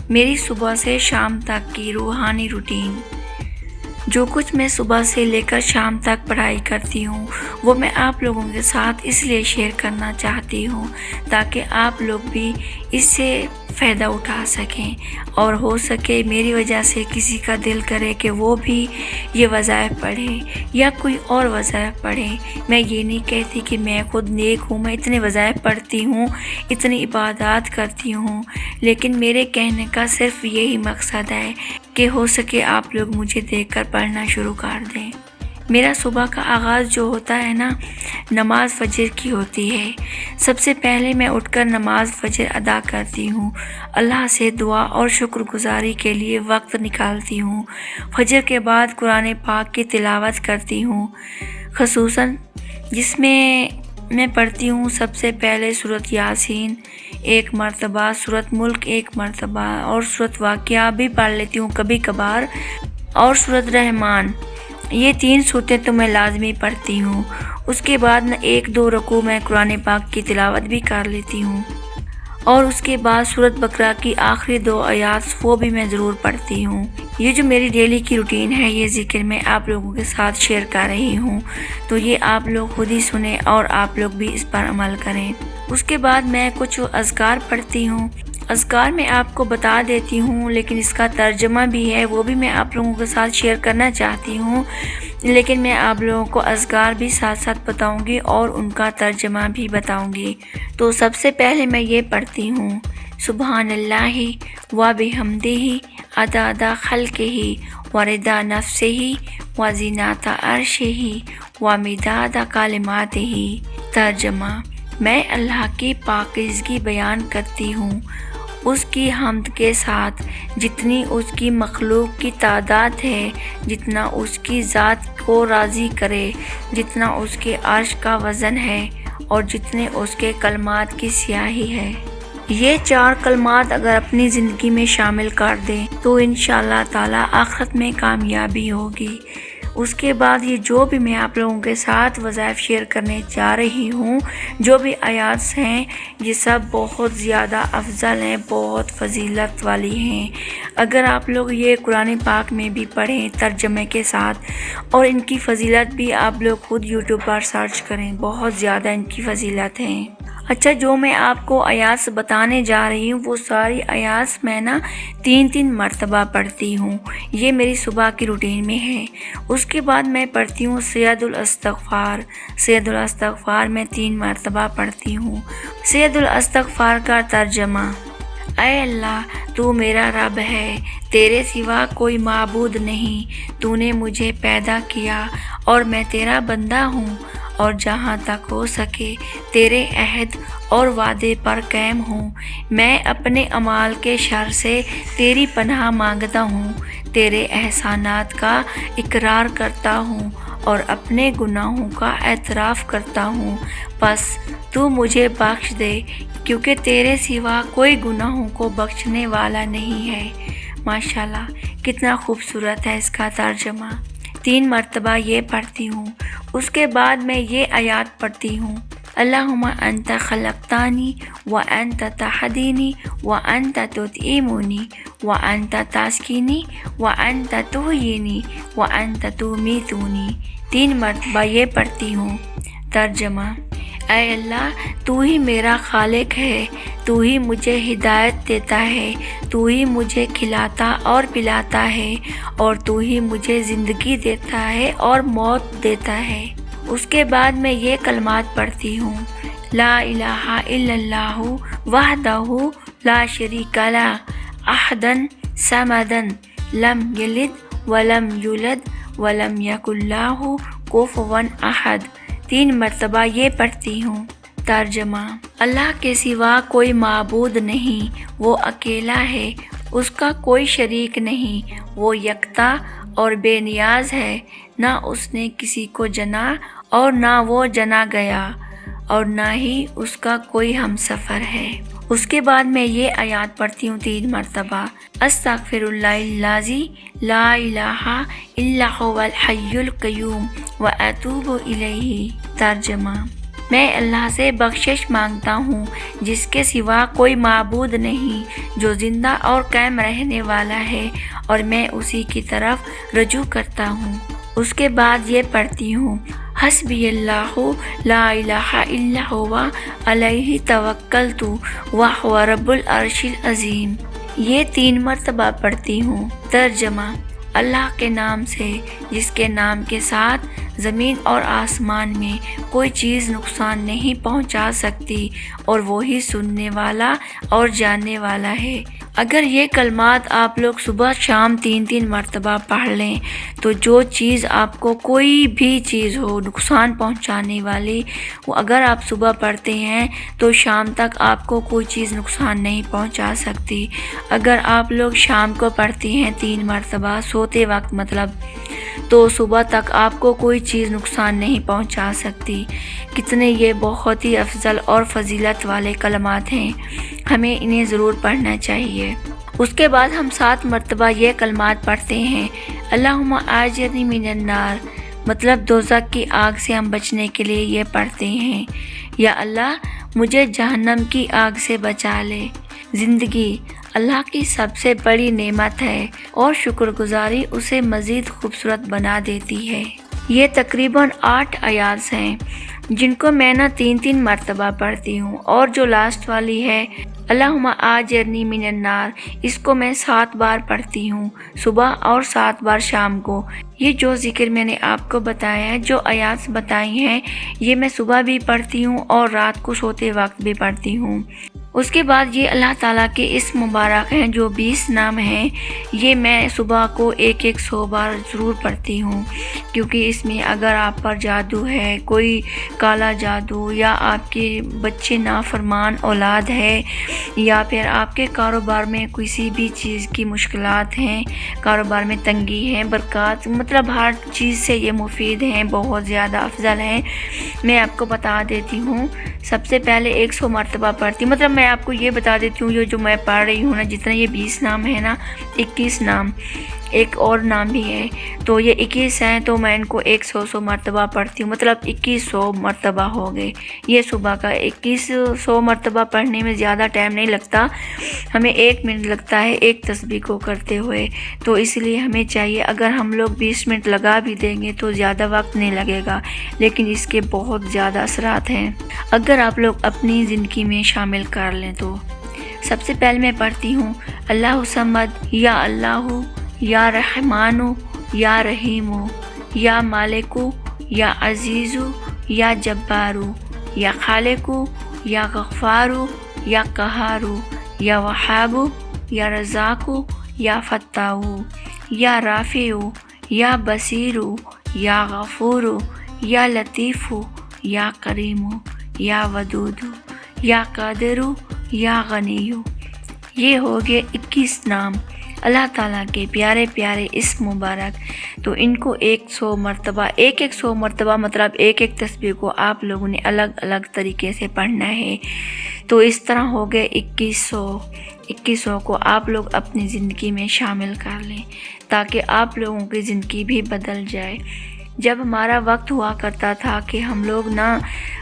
میری صبح سے شام تک کی روحانی روٹین۔ جو کچھ میں صبح سے لے کر شام تک پڑھائی کرتی ہوں وہ میں آپ لوگوں کے ساتھ اس لیے شیئر کرنا چاہتی ہوں تاکہ آپ لوگ بھی اس سے فائدہ اٹھا سکیں، اور ہو سکے میری وجہ سے کسی کا دل کرے کہ وہ بھی یہ وظائف پڑھے یا کوئی اور وظائف پڑھے۔ میں یہ نہیں کہتی کہ میں خود نیک ہوں، میں اتنے وظائف پڑھتی ہوں، اتنی عبادات کرتی ہوں، لیکن میرے کہنے کا صرف یہی مقصد ہے کہ ہو سکے آپ لوگ مجھے دیکھ کر پڑھنا شروع کر دیں۔ میرا صبح کا آغاز جو ہوتا ہے نا، نماز فجر کی ہوتی ہے۔ سب سے پہلے میں اٹھ کر نماز فجر ادا کرتی ہوں، اللہ سے دعا اور شکر گزاری کے لیے وقت نکالتی ہوں۔ فجر کے بعد قرآن پاک کی تلاوت کرتی ہوں، خصوصاً جس میں پڑھتی ہوں سب سے پہلے سورۃ یاسین 1 مرتبہ، سورۃ ملک 1 مرتبہ، اور سورۃ واقعہ بھی پڑھ لیتی ہوں کبھی کبھار، اور سورۃ رحمان۔ یہ 3 سورتیں تو میں لازمی پڑھتی ہوں۔ اس کے بعد 1-2 رکوع میں قرآن پاک کی تلاوت بھی کر لیتی ہوں، اور اس کے بعد سورۃ بقرہ کی آخری 2 آیات وہ بھی میں ضرور پڑھتی ہوں۔ یہ جو میری ڈیلی کی روٹین ہے، یہ ذکر میں آپ لوگوں کے ساتھ شیئر کر رہی ہوں، تو یہ آپ لوگ خود ہی سنیں اور آپ لوگ بھی اس پر عمل کریں۔ اس کے بعد میں کچھ اذکار پڑھتی ہوں۔ اذکار میں آپ کو بتا دیتی ہوں، لیکن اس کا ترجمہ بھی ہے، وہ بھی میں آپ لوگوں کے ساتھ شیئر کرنا چاہتی ہوں، لیکن میں آپ لوگوں کو اذکار بھی ساتھ ساتھ بتاؤں گی اور ان کا ترجمہ بھی بتاؤں گی۔ تو سب سے پہلے میں یہ پڑھتی ہوں: سبحان اللہ و بحمدہ عدد خلقہ و رضا نفسہ و زینت عرشہ و مداد کلماتہ۔ ترجمہ: میں اللہ کی پاکیزگی بیان کرتی ہوں، اس کی حمد کے ساتھ، جتنی اس کی مخلوق کی تعداد ہے، جتنا اس کی ذات کو راضی کرے، جتنا اس کے عرش کا وزن ہے، اور جتنے اس کے کلمات کی سیاہی ہے۔ یہ 4 کلمات اگر اپنی زندگی میں شامل کر دیں تو انشاءاللہ تعالی آخرت میں کامیابی ہوگی۔ اس کے بعد یہ جو بھی میں آپ لوگوں کے ساتھ وظائف شیئر کرنے جا رہی ہوں، جو بھی آیات ہیں، یہ سب بہت زیادہ افضل ہیں، بہت فضیلت والی ہیں۔ اگر آپ لوگ یہ قرآن پاک میں بھی پڑھیں ترجمے کے ساتھ، اور ان کی فضیلت بھی آپ لوگ خود یوٹیوب پر سرچ کریں، بہت زیادہ ان کی فضیلت ہیں۔ اچھا، جو میں آپ کو آیات بتانے جا رہی ہوں وہ ساری آیات میں 3 مرتبہ پڑھتی ہوں، یہ میری صبح کی روٹین میں ہے۔ اس کے بعد میں پڑھتی ہوں سید الاستغفار۔ سید الاستغفار میں 3 مرتبہ پڑھتی ہوں۔ سید الاستغفار کا ترجمہ: اے اللہ، تو میرا رب ہے، تیرے سوا کوئی معبود نہیں، تو نے مجھے پیدا کیا اور میں تیرا بندہ ہوں، اور جہاں تک ہو سکے تیرے عہد اور وعدے پر قائم ہوں۔ میں اپنے اعمال کے شر سے تیری پناہ مانگتا ہوں، تیرے احسانات کا اقرار کرتا ہوں اور اپنے گناہوں کا اعتراف کرتا ہوں، بس تو مجھے بخش دے، کیونکہ تیرے سوا کوئی گناہوں کو بخشنے والا نہیں ہے۔ ماشاءاللہ، کتنا خوبصورت ہے اس کا ترجمہ۔ 3 مرتبہ یہ پڑھتی ہوں۔ اس کے بعد میں یہ آیات پڑھتی ہوں: اللہم انت خلقتانی وانت تہدینی وانت تطعمنی وانت تسقینی وانت تحیینی وانت تمیتنی۔ 3 مرتبہ یہ پڑھتی ہوں۔ ترجمہ: اے اللہ، تو ہی میرا خالق ہے، تو ہی مجھے ہدایت دیتا ہے، تو ہی مجھے کھلاتا اور پلاتا ہے، اور تو ہی مجھے زندگی دیتا ہے اور موت دیتا ہے۔ اس کے بعد میں یہ کلمات پڑھتی ہوں: لا الہ الا اللہ وحدہ لا شریک لہ احد صمد لم یلد ولم یولد ولم یکن لہ کفوا احد۔ 3 مرتبہ یہ پڑھتی ہوں۔ ترجمہ: اللہ کے سوا کوئی معبود نہیں، وہ اکیلا ہے، اس کا کوئی شریک نہیں، وہ یکتا اور بے نیاز ہے، نہ اس نے کسی کو جنا اور نہ وہ جنا گیا، اور نہ ہی اس کا کوئی ہمسفر ہے۔ اس کے بعد میں یہ آیات پڑھتی ہوں 3 مرتبہ: استغفر اللہ الذی لا الہ الا هو الحی القیوم واتوب الیہ۔ ترجمہ: میں اللہ سے بخشش مانگتا ہوں جس کے سوا کوئی معبود نہیں، جو زندہ اور قائم رہنے والا ہے، اور میں اسی کی طرف رجوع کرتا ہوں۔ اس کے بعد یہ پڑھتی ہوں، حسبی اللہ لا الہ الا ہوا علیہ توکلت وہو رب العرش العظیم۔ یہ 3 مرتبہ پڑھتی ہوں۔ ترجمہ: اللہ کے نام سے جس کے نام کے ساتھ زمین اور آسمان میں کوئی چیز نقصان نہیں پہنچا سکتی، اور وہی سننے والا اور جاننے والا ہے۔ اگر یہ کلمات آپ لوگ صبح شام 3 مرتبہ پڑھ لیں تو جو چیز آپ کو کوئی بھی چیز ہو نقصان پہنچانے والی، وہ اگر آپ صبح پڑھتے ہیں تو شام تک آپ کو کوئی چیز نقصان نہیں پہنچا سکتی۔ اگر آپ لوگ شام کو پڑھتے ہیں 3 مرتبہ سوتے وقت مطلب، تو صبح تک آپ کو کوئی چیز نقصان نہیں پہنچا سکتی۔ کتنے یہ بہت ہی افضل اور فضیلت والے کلمات ہیں، ہمیں انہیں ضرور پڑھنا چاہیے۔ اس کے بعد ہم 7 مرتبہ یہ کلمات پڑھتے ہیں، اللہم اجرنی من النار، مطلب دوزخ کی آگ سے ہم بچنے کے لیے یہ پڑھتے ہیں، یا اللہ مجھے جہنم کی آگ سے بچا لے۔ زندگی اللہ کی سب سے بڑی نعمت ہے، اور شکر گزاری اسے مزید خوبصورت بنا دیتی ہے۔ یہ تقریباً 8 آیات ہیں جن کو میں 3 مرتبہ پڑھتی ہوں، اور جو لاسٹ والی ہے اللہم اجرنی من النار، اس کو میں 7 بار پڑھتی ہوں، صبح اور 7 بار شام کو۔ یہ جو ذکر میں نے آپ کو بتایا ہے، جو آیات بتائی ہیں، یہ میں صبح بھی پڑھتی ہوں اور رات کو سوتے وقت بھی پڑھتی ہوں۔ اس کے بعد یہ اللہ تعالیٰ کے اسم مبارک ہیں جو 20 نام ہیں، یہ میں صبح کو 100 بار ضرور پڑھتی ہوں، کیونکہ اس میں اگر آپ پر جادو ہے، کوئی کالا جادو، یا آپ کے بچے نافرمان اولاد ہے، یا پھر آپ کے کاروبار میں کسی بھی چیز کی مشکلات ہیں، کاروبار میں تنگی ہے، برکات، مطلب ہر چیز سے یہ مفید ہیں، بہت زیادہ افضل ہیں۔ میں آپ کو بتا دیتی ہوں، سب سے پہلے 100 مرتبہ پڑھتی ہوں، مطلب میں آپ کو یہ بتا دیتی ہوں، جو میں پڑھ رہی ہوں نا، جتنا یہ 20 نام ہے نا، 21 نام، ایک اور نام بھی ہے، تو یہ 21 ہیں، تو میں ان کو 100 مرتبہ پڑھتی ہوں، مطلب 2100 مرتبہ ہو گئے۔ یہ صبح کا 2100 مرتبہ پڑھنے میں زیادہ ٹائم نہیں لگتا، ہمیں 1 منٹ لگتا ہے ایک تسبیح کو کرتے ہوئے، تو اس لیے ہمیں چاہیے اگر ہم لوگ 20 منٹ لگا بھی دیں گے تو زیادہ وقت نہیں لگے گا، لیکن اس کے بہت زیادہ اثرات ہیں اگر آپ لوگ اپنی زندگی میں شامل کر لیں تو۔ سب سے پہلے میں پڑھتی ہوں، اللہ صمد، یا اللہ، یا رحمان، یا رحیم، یا مالک، یا عزیز، یا جبار، یا خالق، یا غفار، یا قہار، یا وہاب، یا رزاق، یا فتاح، یا رافع، یا بصیر، یا غفور، یا لطیف، یا کریم، یا ودود، یا قادر، یا غنی۔ یہ ہو گئے 21 نام اللہ تعالیٰ کے پیارے پیارے اسم مبارک۔ تو ان کو 100 مرتبہ، 100 مرتبہ مطلب ایک تسبیح کو آپ لوگوں نے الگ الگ طریقے سے پڑھنا ہے، تو اس طرح ہو گئے 2100 کو آپ لوگ اپنی زندگی میں شامل کر لیں تاکہ آپ لوگوں کی زندگی بھی بدل جائے۔ جب ہمارا وقت ہوا کرتا تھا کہ ہم لوگ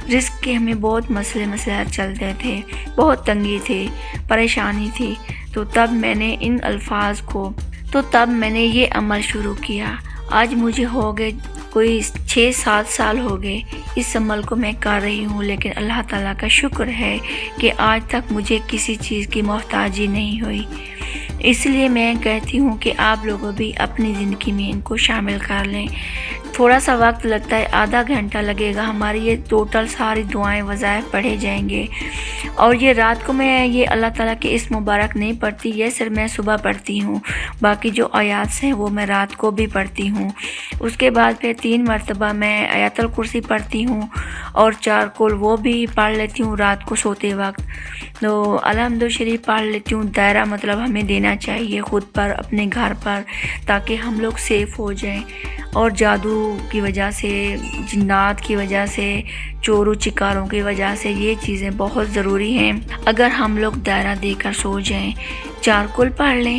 رزق کے ہمیں بہت مسائل چلتے تھے، بہت تنگی تھی، پریشانی تھی، تو تب میں نے ان الفاظ کو، تب میں نے یہ عمل شروع کیا۔ آج مجھے ہو گئے کوئی 6-7 سال ہو گئے اس عمل کو میں کر رہی ہوں، لیکن اللہ تعالیٰ کا شکر ہے کہ آج تک مجھے کسی چیز کی محتاجی نہیں ہوئی۔ اس لیے میں کہتی ہوں کہ آپ لوگوں بھی اپنی زندگی میں ان کو شامل کر لیں۔ تھوڑا سا وقت لگتا ہے، آدھا گھنٹہ لگے گا، ہماری یہ ٹوٹل ساری دعائیں وظائف پڑھے جائیں گے۔ اور یہ رات کو میں یہ اللہ تعالیٰ کے اسم مبارک نہیں پڑھتی، یہ صرف میں صبح پڑھتی ہوں، باقی جو آیات ہیں وہ میں رات کو بھی پڑھتی ہوں۔ اس کے بعد پھر 3 مرتبہ میں آیت الکرسی پڑھتی ہوں، اور 4 کل وہ بھی پڑھ لیتی ہوں رات کو سوتے وقت۔ تو الحمد شریف پڑھ لیتی ہوں، دائرہ مطلب ہمیں دینا چاہیے خود پر، اپنے گھر پر، تاکہ ہم لوگ سیف ہو جائیں، اور جادو کی وجہ سے، جنات کی وجہ سے، چوروں چکاروں کی وجہ سے یہ چیزیں بہت ضروری ہیں۔ اگر ہم لوگ دائرہ دے کر سو جائیں، 4 کل پڑھ لیں،